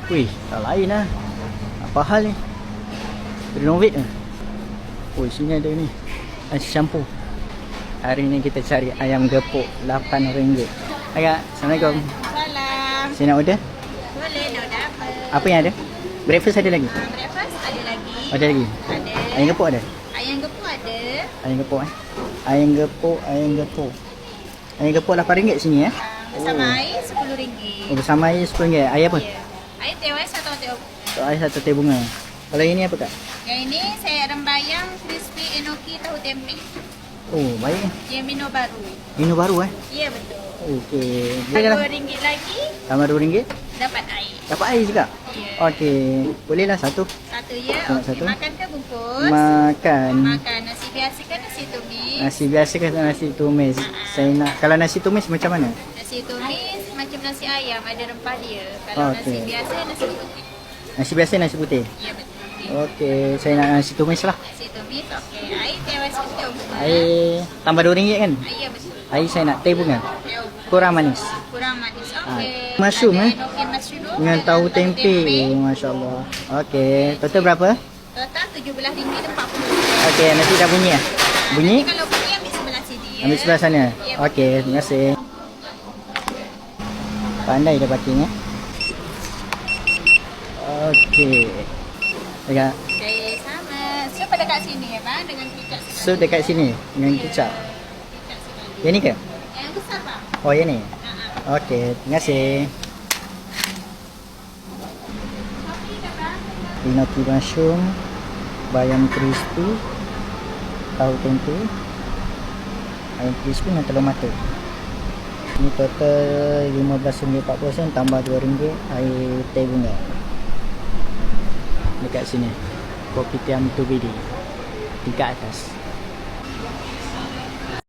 Wih, tak lain lah. Apa hal ni? Renovate ke? Wih, sini ada ni. Nasi campur. Hari ni kita cari ayam gepuk RM8. Agak, Assalamualaikum. Salam. Saya nak order. Boleh, nak order apa? Apa yang ada? Breakfast ada lagi? Breakfast ada lagi. Ada lagi? Ada. Ayam gepuk ada? Ayam gepuk ada. Ayam gepuk Ayam gepuk, ayam gepuk. Ayam gepuk RM8 sini eh? Bersama air RM10. Oh, bersama air RM10. Air apa? Ya. Air teh ais atau teh obu. So, air satu teh bunga. Kalau ini apa kak? Yang ini saya rembayang crispy enoki tahu tempe. Oh, baik. Dia menu baru. Menu baru eh? Ya betul. Okey. RM2 lagi Tambah RM2. dapat air. Dapat air juga? Ya. Okey. Bolehlah satu. Satu ya. Nak Okey. satu? Makan ke bungkus? Makan. Makan nasi biasa ke nasi tumis? Nasi biasa ke nasi tumis? Saya nak. Kalau nasi tumis macam mana? Nasi tumis macam nasi ayam, ada rempah dia. Kalau nasi Okey. biasa nasi putih. Nasi biasa nasi putih. Ya betul. Okey, saya nak nasi tumis lah. Nasi tumis okey. Air teh ais putih obu. Air tambah RM2 kan? Ya betul. Air saya nak teh bunga. Teh obu. Kurang manis. Kurang manis. Okey. Mushroom, Ada eh? enoki mushroom Dengan tahu tempe. tempe. Masya-Allah. Okey, total berapa? Total RM17.40. Okey, nasi dah bunyi ah. Bunyi? Nanti kalau bunyi ambil sebelah sini ya. Ambil sebelah sana. Ya. Okey, terima kasih. Pandai dia parking eh. Okey. Dekat Okey, sama. So pada kat sini ya bang dengan kicap. so dekat sini dengan kicap. Yang ni ke? Yang besar bang. Oh, yang ni. Ha. Okey, terima kasih. Kopi ke bang? Enoki mushroom, bayam crispy, tahu tempe, ayam crispy dengan telur mata. Ini total RM15.40 tambah RM2 air teh bunga. Dekat sini. Kopitiam 2BD. Tingkat atas.